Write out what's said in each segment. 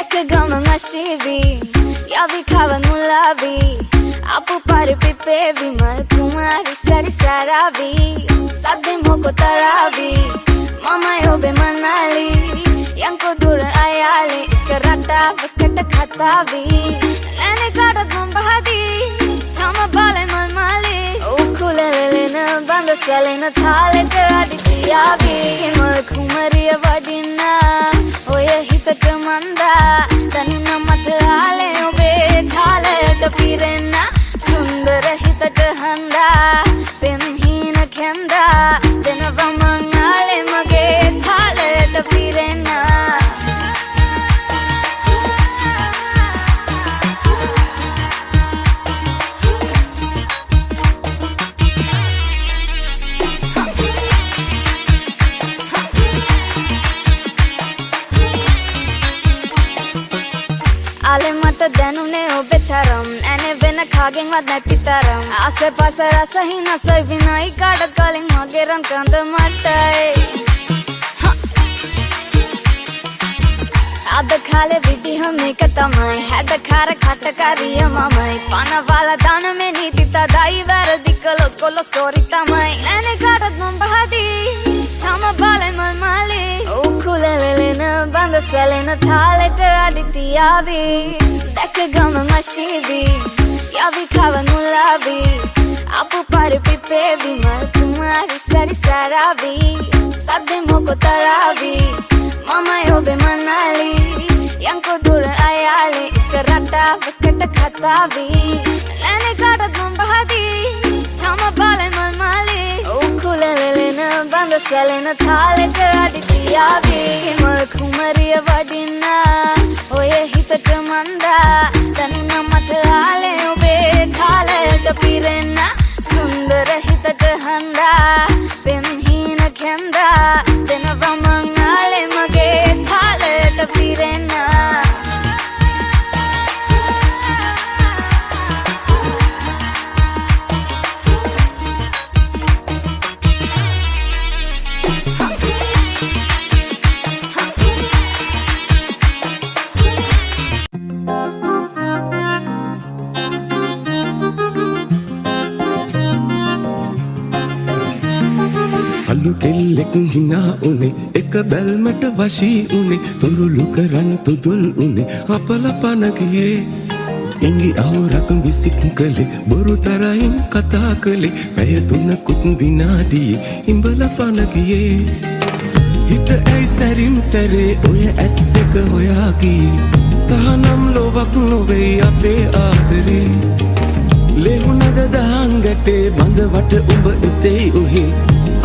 Däcke gammal shivi Jag vill kava mulavi Apu pare pipevi Mal kumari sari saravi Sadde moko taravi Mama yobe manali Yanko dura ayali Karata vakata khatavi Lene kadat mambahadi Thama bale malmali Ukulelena banda salena thaleta aditiyavi Mal kumariya vadina Oya hitata manda Danna mata ale obe thaleta pirena Sundara hitata handa Pemhina khenda Denava mangale mage thaleta pirena Ale mata danune obe taram ane vena khagen wat nai pitaram ase pase rasa hina sai vinai kada kaling mageran kand matai ad khale vidhi hum ekatamai had khara khata kariya mamai pana wala dan me nitita dai var dikolot kolo sori tamai ane kadat mambahadi thama bale malmali ukulelena banda salena thaleta aditiyavi Däcke gammal shivi Jag vill kava mulavi Apu pare pipevi Mal kumari sari saravi Sadde moko taravi Mama yobe manali Yanko dura ayali Karata vakata khatavi Lene kadat mambahadi Thama bale malmali Ukulelena banda salena thaleta aditiyavi Mal kumariya vadina Oya hitata manda Danna mata ale obe thaleta pirena Sundara hitata handa Pemhina khenda Denava mangale mage thaleta pirena අලු කෙල්ලෙක් හිනා උනේ එක බැල්මට වශී උනේ තුරුළු කරන් තුදුල් උනේ අපලපන ගියේ ඉංගි අවුරක් විසික් කළේ බොරු තරයින් කතා කළේ පැය තුනකුත් විනාඩියේ ඉඹලපන ගියේ හිත ඇයි සැරින් සැරේ ඔය ඇස් දෙක හොයා ගියේ තහනම් ලොවක් නොවේ අපේ ආදරේ ලෙහුණද දහන් ගැටේ බඳවට උඹ එතෙයි උහි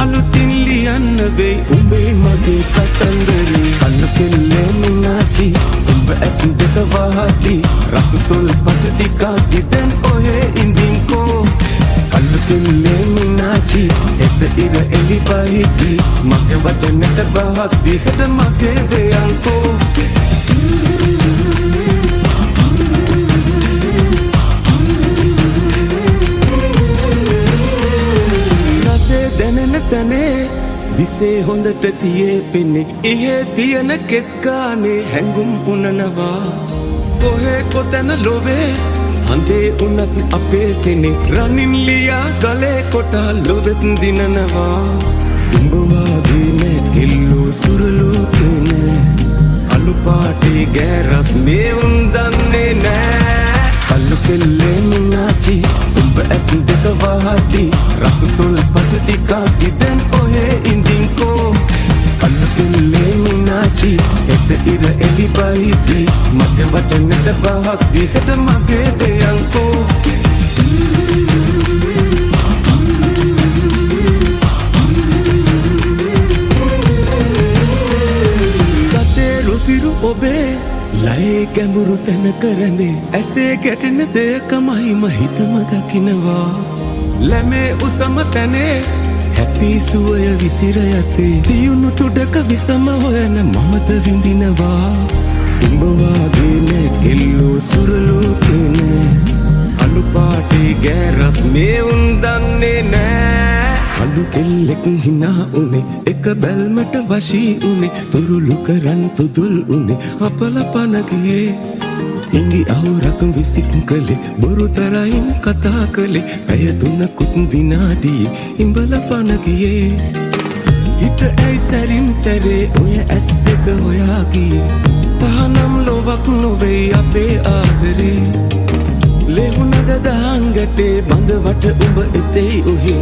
අලුතින් ලියන්න වෙයි උඹේ මගේ කතන්දරේ අලු කෙල්ලේ මිනාචි උඹ ඇස් දෙක වහති රතු තොල් පට ටිකක් දිදෙන් ඔහේ ඉඳින්කෝ අලු කෙල්ලේ මිනාචි එත ඉර එලි පහිති මගේ වචනට බහක් දිහට මගේ වේයන්කෝ තනේ විසේ හොඳට තියේ පෙන්නේ ඉහේ තියන කෙස් ගානේ හැංගුම් උනනවා කොහේ කොතන ලොවේ හඳේ උනත් අපේ සෙනේ රනින් ලියා ගලේ කොටා ලොවෙත් දිනනවා උඹ වාගේ නේ කෙල්ලෝ සුරලෝ තනේ අලු පාටේ ගෑරස් මේ උන් දන්නේ නෑ අලු කෙල්ලේ මිනාචි උඹ ඇස් දෙක වහති රතු තොල් පට ටිකක් දිදෙන් ඔහේ ඉඳින්කෝ අලු කෙල්ලේ මිනාචි එත ඉර එලි පහිති මගේ වචනට බහක් දිහට මගේ වේයන්කෝ ගතේ රුසිරු ඔබේ ලයේ ගැඹුරු තැන කරන්නේ ඇසේ ගැටෙන දෙයකමයි මහිතම දකිනවා ලැමේ උසම තැනේ හැපි සුවය විසිර යතේ තියුණු තුඩක විසම හොයන මමද විඳිනවා උඹ වාගේ නේ කෙල්ලෝ සුරලෝ තනේ අලු පාටේ ගෑරස් මේ උන් දන්නේ නෑ අලු කෙල්ල කෙල්ලෙක් හිනා උනේ එක බැල්මට වශී උනේ තුරුළු කරන් තුදුල් උනේ අපල පන ගියේ ඉංගි අවුරක් විසික් කළේ බොරු තරයින් කතා කළේ පැය තුනකුත් විනාඩියේ ඉඹල පන ගියේ හිත ඇයි සැරින් සැරේ ඔය ඇස් දෙක හොයා ගියේ තහනම් ලොවක් නොවේ අපේ ආදරේ ලෙහුනද දහන් ගැටේ බඳවට උඹ එතෙයි ඔහේ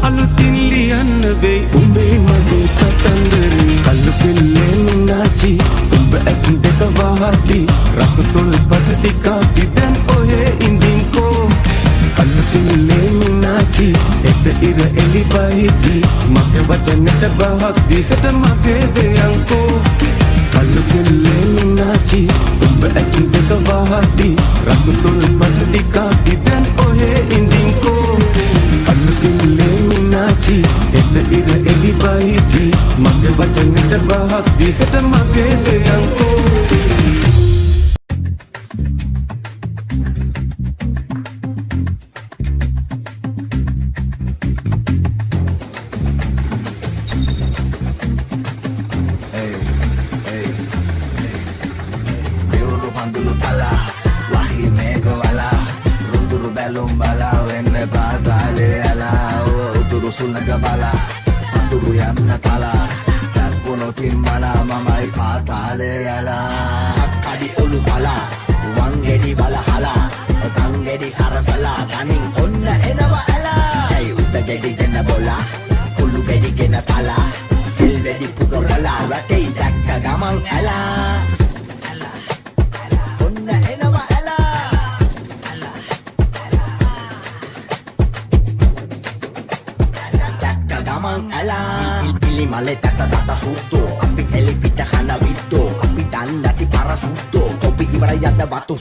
අලුතින් ලියන්න වෙයි උඹේ මගේ කතන්දරේ කල්ලු කෙල්ලේ මිනාචි උඹ ඇස් දෙක වහති රතු තොල් පට ටිකක් දිදන් ඔහේ ඉඳින්කෝ කල්ලු කෙල්ලේ මිනාචි එට ඉර එලි බහිති මගේ වචනට බහක් දිහට මගේ දෙයන්කෝ කල්ලු කෙල්ලේ මිනාචි උඹ ඇස් දෙක වහති රතු තොල් පට ටිකක් දිදන් ඔහේ ඉඳින්කෝ කල්ලු කෙල්ලේ මිනාචි එට ඉර එලි බහිති මගේ වචනට බහක් දිහට මගේ දෙයන්කෝ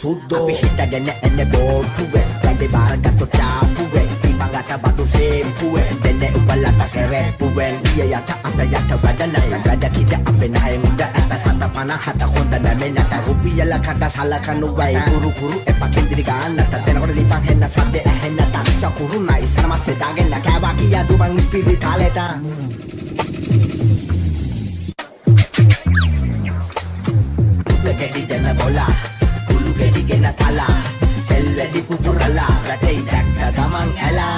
Sudo Api hitagana ene botuwe Kande baragato chapuwe Ibangata batu sempuwe Dene upalata serepuwe Iya yata ata yata badana Gada kita ape na muda Ata sata pana hata konda na menata Rupiya la kata sala kanuwai Kuru kuru epa kendirigaana Tatena kore lipang hena sade ehena Tansa kuru na isana masedagena Kawaki ya dubang spiritaleta Lagedi jana bola Gena tala selve di pupurala ratei dakka gamang ala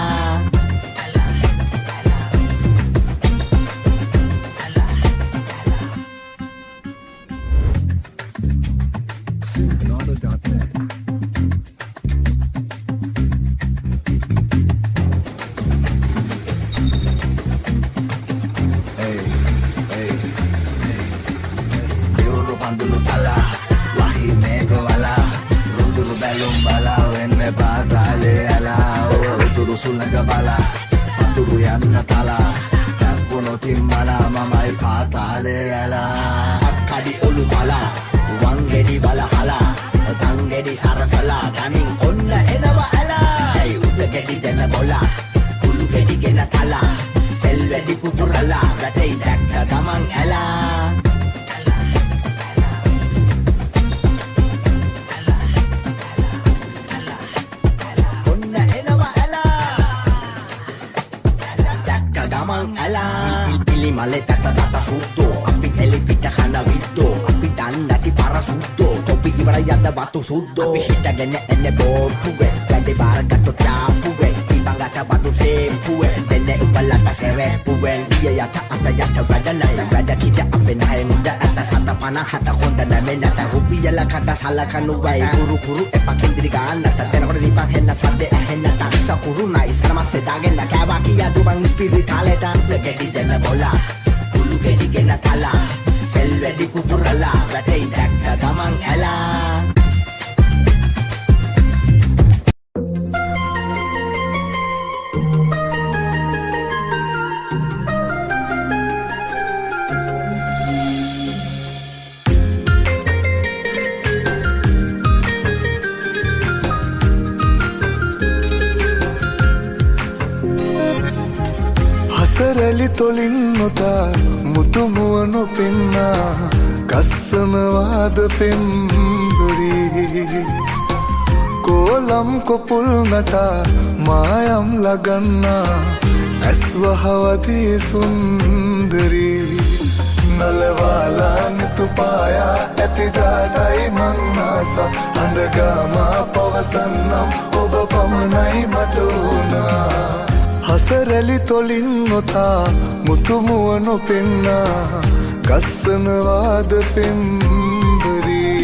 Sudo Api hitagana ene botuwe Kande baragato chapuwe Ibangata batu sempuwe Dene upalata serepuwe Iya yata ata yata badana Gada kita ape na muda Ata sata pana hata konda na menata Rupiya la kata sala kanuwai Kuru kuru epa kendirigaana Tatena kore lipang hena sade ehena Tansa kuru na isana masedagena Kawaki ya dubang spiritaleta Lagedi jana bola Kulu gedi gena tala Selve di pupurala Ratei dakka gamang ala සරලි තොලින් නොතා මුතුමුවනො පෙන්නා කස්සමවාද පෙම්බරී කෝලම් කොපුල් නටා මායම් ලගන්නා ඇස්වහවදී සුන්දරී නලවාලා නිතුපායා ඇතිදාටයි මංනාස අඳගාමා පවසන්නම් ඔබ පමණයි මට වුණා හසරැලි තොලින් නොතා මුතුමුව නොපෙන්නා ගස්සනවාද පෙම්බරී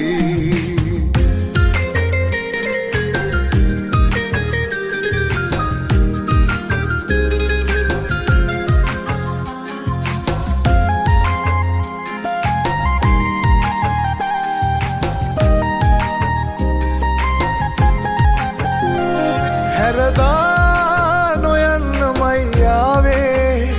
හැරදා නොයන්න මයියාවේ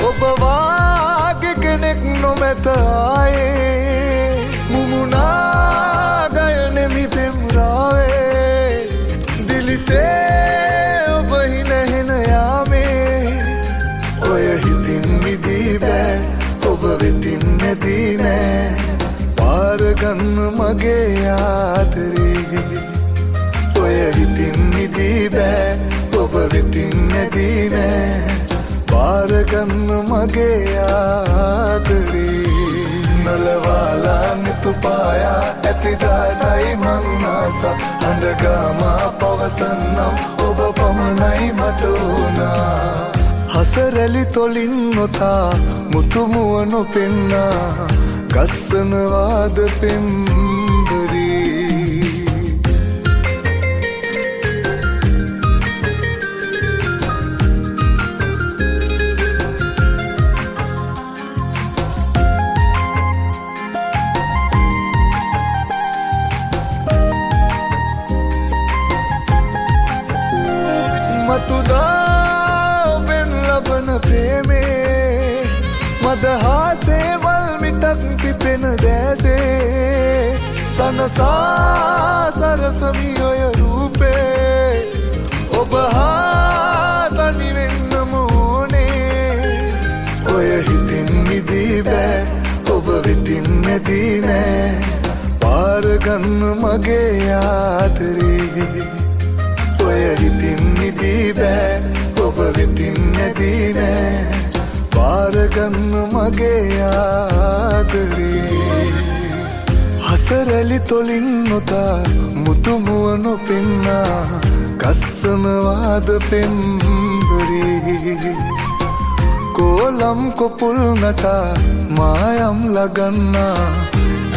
ඔබ වාගේ කෙනෙක් නොමැත ආයේ මුමුණා ගයනෙමි පෙම්රාවේ දිලිසේ ඔබ හිනහෙන යාමේ ඔය හිතින් මිදී බෑ ඔබ වෙතින් නැදී නෑ පාරගන්න මගේ ආදරේ ඔය හිතින් මිදී බෑ ඔබ වෙතින් නැදී නෑ පාරගන්න මගේ ආදරේ නලවාලා නිතුපායා ඇතිදාටයි මංනාස අඳගාමා පවසන්නම් ඔබ පමණයි මට වුණා හසරැලි තොලින් නොතා මුතුමුව නොපෙන්නා ගස්සනවාද පෙම්බරී මතුදා ඔබෙන් ලබන ප්‍රේමේ මදහාසේ වල්මිටක් පිපෙන දැසේ සනසා සරසමි ඔය රූපේ ඔබ හා තනිවෙන්නම ඕනේ ඔය හිතින් මිදී බෑ ඔබ වෙතින් නැදී නෑ පාරගන්න මගේ ආදරේ ඔය හිතින් මිදී බෑ ඔබ වෙතින් නැදී නෑ පාරගන්න මගේ ආදරේ හසරැලි තොලින් නොතා මුතුමුව නොපෙන්නා ගස්සනවාද පෙම්බරී කෝලම් කොපුල් නටා මායම් ලගන්නා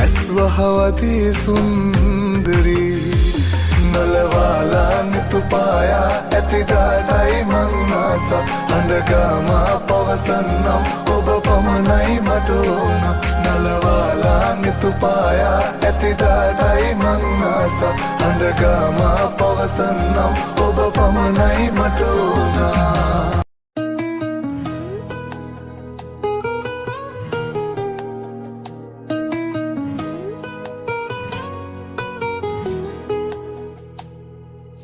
ඇස්වහවදී සුන්දරී නලවාලා නිතුපායා ඇතිදාටයි මංනාස අඳගාමා පවසන්නම් ඔබ පමණයි මට වුණා නලවාලා නිතුපායා ඇතිදාටයි මංනාස අඳගාමා පවසන්නම් ඔබ පමණයි මට වුණා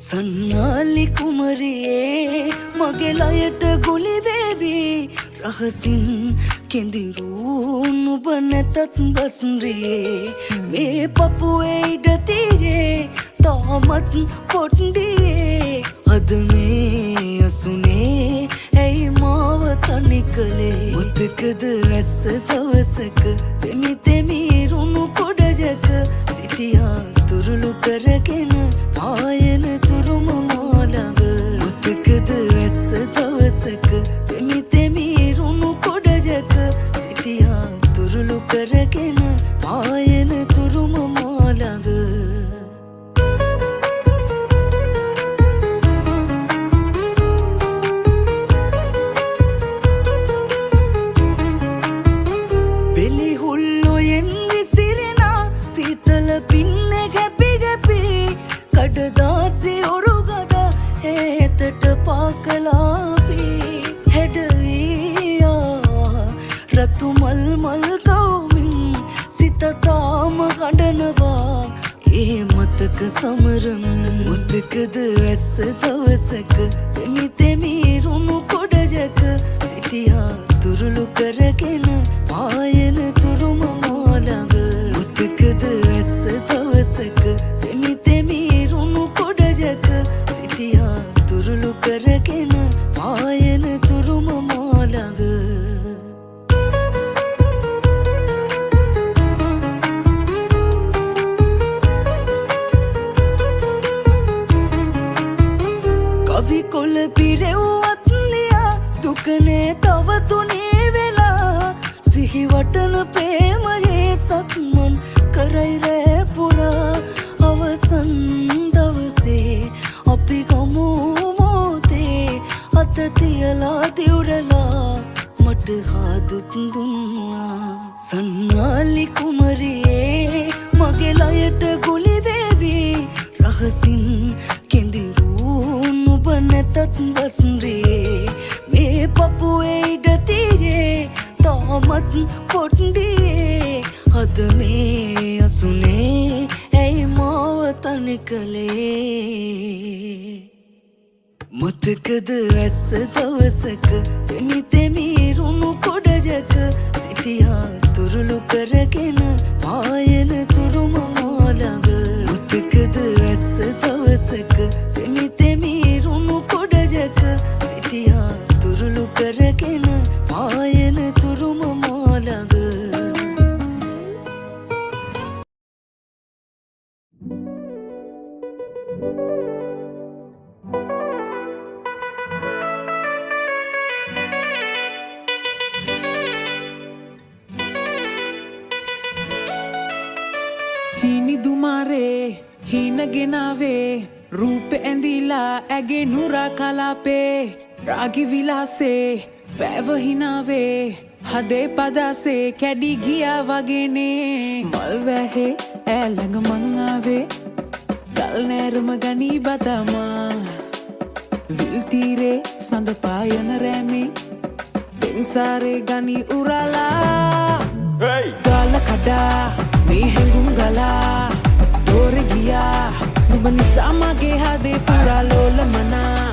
සන්නාලි කුමරියේ මගේ ලයට ගුලි වේවි රහසින් කෙඳිරු නුඹ නැතත් බස්රියේ මේ පපුවේ ඉඩ තියේ තාමත් පොට්ඩියේ අද මේ අසුනේ ඇයි මාව තනි කළේ මුතකද ඇස්ස දවසක තෙමි තෙමි රුණු කොඩජක සිටියා තුරුළු කරගෙන ආයන තුරුම මාළඟ මුතකද ඇස්ස දවසක තෙමි තෙමි රුණු කොඩජක සිටියා තුරුළු කරගෙන ආයන තුරුම මාළඟ දාසි ඔරුගද හේතට පාකලාපී හැඩවීයා රතු මල් මල් කවුමින් සිතතාම ගඩනවා ඒ මතක සමරමින් මුතකද ඇස්ස දවසක තෙමි තෙමි රුණු කොඩජක සිටියා තුරුළු කරගෙන ආයන තුරුම මාළඟ මුතකද ඇස්ස දවසක තෙමි තෙමි රුණු කොඩජක සිටියා තුරුළු කරගෙන ආයන තුරු අහසින් කෙඳිරුන් ඔබ නැතත් වසන්රේ මේ පපුවේ ඉඩ තියේ තාමත් පොඩ්ඩියේ හද මේ අසුනේ ඇයි මාව තනි කළේ මතකද ඇස්ස දවසක තෙමි තෙමි රුණු කොඩජක සිටියා තුරුළු කරගෙන පායන තුරුම මාළඟ මතකද ඇස්ස දවසක තෙමි තෙමි රුණු කොඩජක සිටියා තුරුළු කරගෙන පායන තුරුම මාළඟ හිනිදුමාරේ හිනගෙනාවේ රූප ඇඳිලා ඇගේ නුරා කලාපේ රාගි විලාසේ වැවහිනාවේ හදේ පදාසේ කැඩි ගියා වගේනේ මල් වැහේ ඈළඟ මං ආවේ ගල් නෑරම ගනී බදමා විල් තීරේ සඳ පායන රෑමේ පෙන්සාරේ ගනී උරලා ගාල කඩා මේ හැඟුම් ගලා දෝරෙ ගියා නුඹ නිසා මගේ හදේ පුරා ලෝල මනා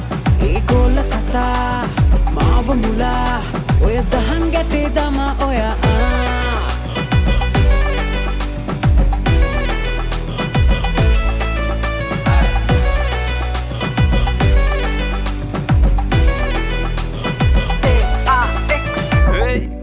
ඒ ගෝල කතා මාව මුලා ඔය දහන් ගැටේ දමා ඔයා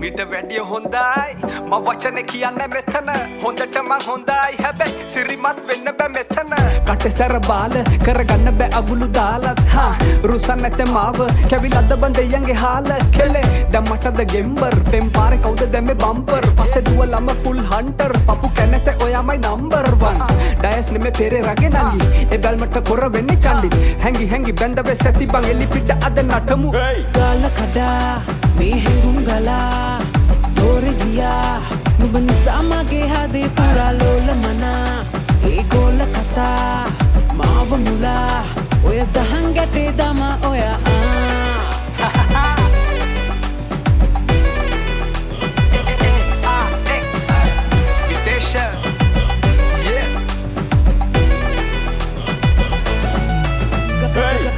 මිට වැඩිය හොඳයි ම වචන කියන්න මෙතන හොඳට මං හොඳයි හැබැයි සිරිමත් වෙන්න බෑ මෙතන කටසැර බාල කරගන්න බෑ අගුළු දාලත් හා රුසන් නැත මාව කැවිලද්ද බන්දයන්ගේ හාල කෙලේ දැන් මටද ගෙම්බර් පෙම් පාරේ කවුද දැම්මේ බම්පර් පස්සේ දුවලම ෆුල් හන්ටර් පපු කැනත ඔයාමයි නම්බර් 1 ඩයස් නෙමෙ පෙරේ රගේ නංගි ඒ බල්මට කොර වෙන්නේ චන්ඩි හැංගි හැංගි බැඳ වෙස් ඇති බං එලි පිට අද නටමු ගාල කඩා මේ හැඟුම් ගලා දෝරෙ ගියා නුඹ නිසා මගේ හදේ පුරා ලෝල මනා ඒ ගෝල කතා මාව මුලා ඔය දහන් ගැටේ දමා ඔයා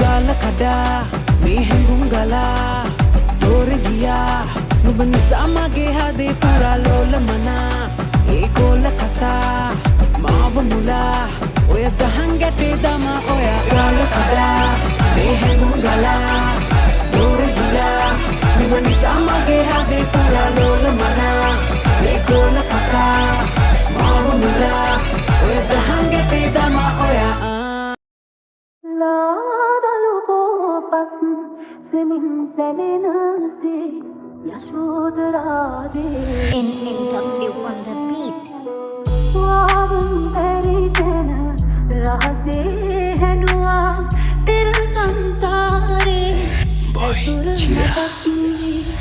ගාල කඩා මේ හැඟුම් ගලා දෝරෙ ගියා නුඹ නිසා මගේ හදේ පුරා ලෝල මනා ඒ ගෝල කතා මාව මුලා ඔය දහන් ගැටේ දමා ඔයා ගාල කඩා මේ හැඟුම් ගලා දෝරෙ ගියා නුඹ නිසා මගේ හදේ පුරා ලෝල මනා ඒ ගෝල කතා මාව මුලා ඔය දහන් ගැටේ දමා ඔයා ලාදලු පොපක් සෙමින් සැලෙනසේ යශෝදරාදේ NNW on the beat වාවුම් පරිතන රහසේ හැඩුවා පෙර සංසාරේ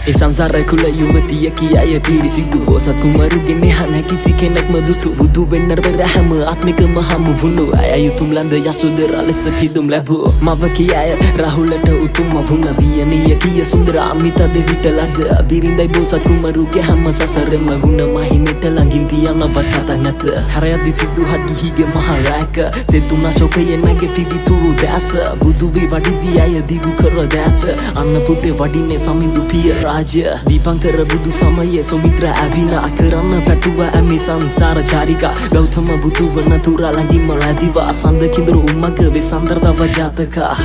ඒ සංසාරය කුල යුවතිය කියාය පිරිසිදු බෝසත් කුමරුගෙන හන කිසි කෙනෙක්ම දුටු බුදු වෙන්නර පෙර හැම ආත්මිකම හමු වුණු අය යුතුම් ලන්ද යසෝදරා ලෙස පිදුම් ලැබුව මව කියාය රාහුලට උතුම් වුණ දියණිය කිය සුන්දර අමිත දෙවිට ලද බිරිඳයි බෝසත් කුමරුගේ හැම සසරෙම ගුණ මහිමට ළඟින් තියනවත් කතා නැත හරයති සිදුහත් ගිහිගේ මහරැක දෙතුනා ශෝකයේ නැගේ පිබිතුරු දැස බුදු වී වඩිදී අය දිගු කර දැත අන්න පුතේ වඩින්නේ සමිඳු පිය රාජ දීපංකර බුදු සමයේ සොමිත්‍ර ඇවිනා කරන්න පැතුව ඇමි සංසාර චාරිකා ගෞතම බුදු වන තුරා ළඟින්ම රැදිවා සඳ කිඳුරු උම්මක වෙසන්දර තව ජාතකා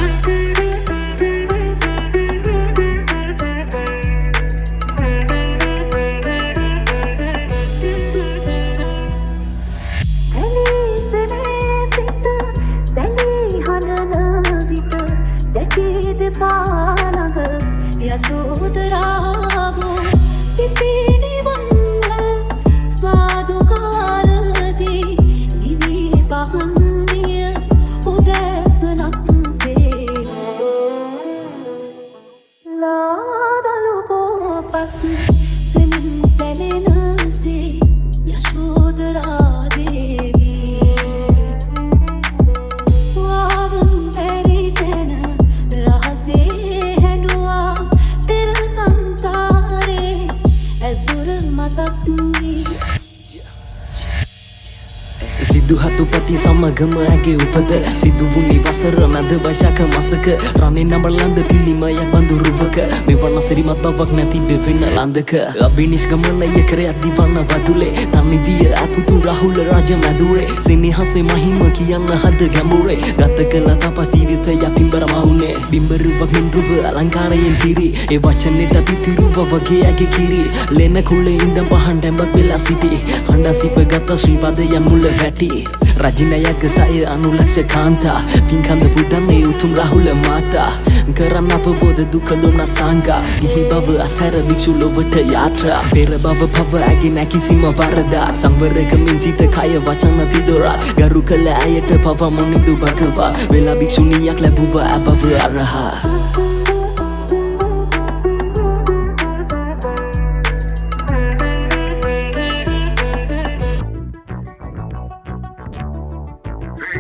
සතුපති සමගම ඇගේ උපත සිදුවුණේ වසර මැද වෛශාඛ මාසක රණේ නඹලන්ද පිළිමයක් බඳුරුවක මෙවන සිරිමත් බවක් නැති දෙවෙන ලන්දක අභිනිෂ්ක්‍මණය කර අධිවන්න වදුලේ තනිවිය අපුතු රාහුල රාජ මැදුරේ සිනහසේ මහිම කියන්න හද ගැඹුරේ ගත කළ තපස් ජීවිතය පිඹර මවුනේ බිම්බරුවක් මින්රුව අලංකාරයෙන් කිරි ඒ වචනෙට පිතිරුව වගේ ඇගේ කිරි ලෙන කුලේ ඉඳන් පහන් ඩැඹක් වෙලා සිටි හඬ සිප ගත ශ්‍රී පදයන් මුල වැටි රජිනයක් සය අනුලක්ෂ කාන්තා පින්කන්ද පුදන්නේ උතුම් රාහුල මාතා කරන්න අපබෝධ දුක දුන්න සංගා ගිහි බව අතර භික්ෂු ලොවට යාත්‍රා පෙර බව පව ඇගේ නැකිසිම වරදා සංවරකමින් සිත කය වචන තිදොරා ගරු කළ අයට පව මොනිදු බකවා වෙලා භික්ෂුණියක් ලැබුව අබව අරහා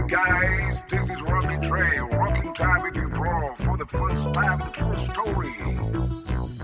Guys, this is Rocky Trey, rocking time with you, bro, for the first time, the true story.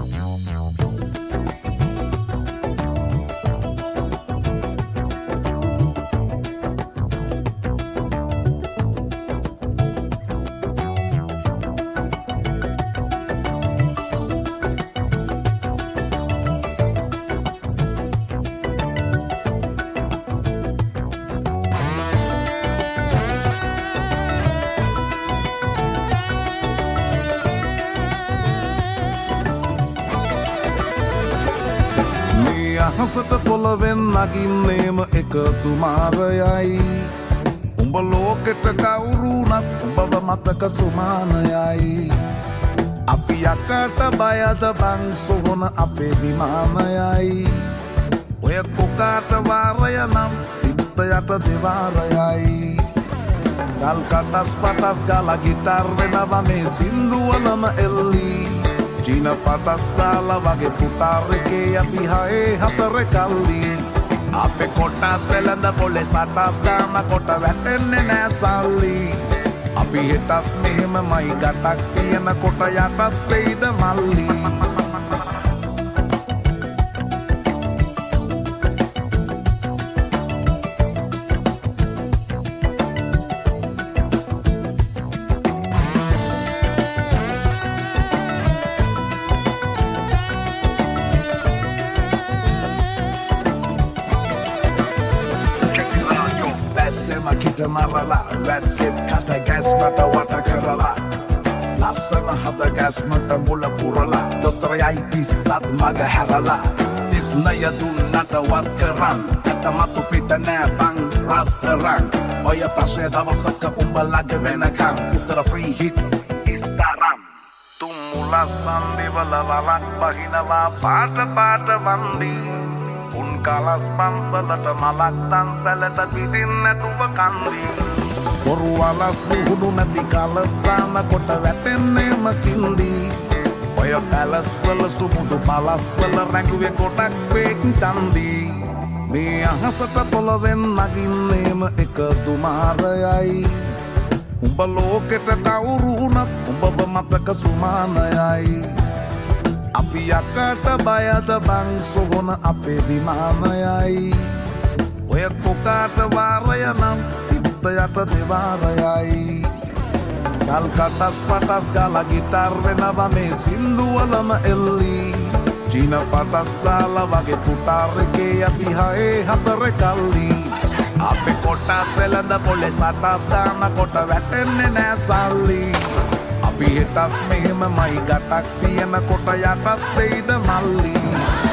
අහසට පොළවෙන් නගින්නේම එකතු මාරයයි උඹ ලෝකෙට කවුරුනත් උඹව මතක සුමානයයි අපි යකට බයද බං සොහොන අපේ විමානයයි ඔය කොකාට වාරය නම් තිත්ත යට දෙවාරයයි ගල් කටස් පටස් ගාලා ගිටාර් වෙනවා මේ සින්දුවලම එල්ලී චීන පටස් දාලා වගේ පුටාරකේ අපි හයේ හතර කල්ලි අපේ කොටස් වෙලඳ පොලේ සටස් ගාන කොට වැටෙන්නේ නෑ සල්ලි අපි හෙටත් මෙහෙමමයි ගටක් තියෙන කොට යටත් වෙයිද මල්ලි Kita marala, වැස්සෙත් කට ගැස්මට වට කරලා ලස්සන හද ගැස්මට මුල පුරලා දොස්තරයයි පිස්සත් මග හැරලා තිස්නය දුන්නට වත් කරන් ඇතමතු පිට නෑ බං රත්තරන් ඔය ප්‍රශ්නය දවසක උඹලගේ වෙනකම් උත්තර ෆ්‍රී හිට් ඉස්තරම් තුම් මුලස් සන්දිවල වරක් බහිනවා පාට පාට වන්දී උන් කලස් පන්සලට මලක් තන්සලට පිටින් නැතුව කන්දී බොරු වලස් විහුණු නැති කලස් තාන කොට වැටෙන්නේම කින්දී ඔය පැලස් වල සුමුදු පලස් වල රැඟුවේ කොටක් ෆේක් තන්දී මේ අහසට පොළවෙන් නගින්නේම එකතු මාරයයි උඹ ලෝකෙට කවුරුනත් උඹව මතක සුමානයයි අපි යකට බයද බං සොහොන අපේ විමානයයි ඔය කොකාට වාරය නම් තිත්ත යට දෙවාරයයි ගල් කටස් පටස් ගාලා ගිටාර් වෙනවා මේ සින්දුවලම එල්ලී චීන පටස් දාලා වගේ පුටාරකේ අපි හයේ හතර කල්ලි අපේ කොටස් වෙලඳ පොලේ සටස් දාන කොට වැටෙන්නේ නෑ සල්ලි අපි හෙටත් මෙහෙමමයි ගටක් තියෙන කොට යටත් වෙයිද මල්ලි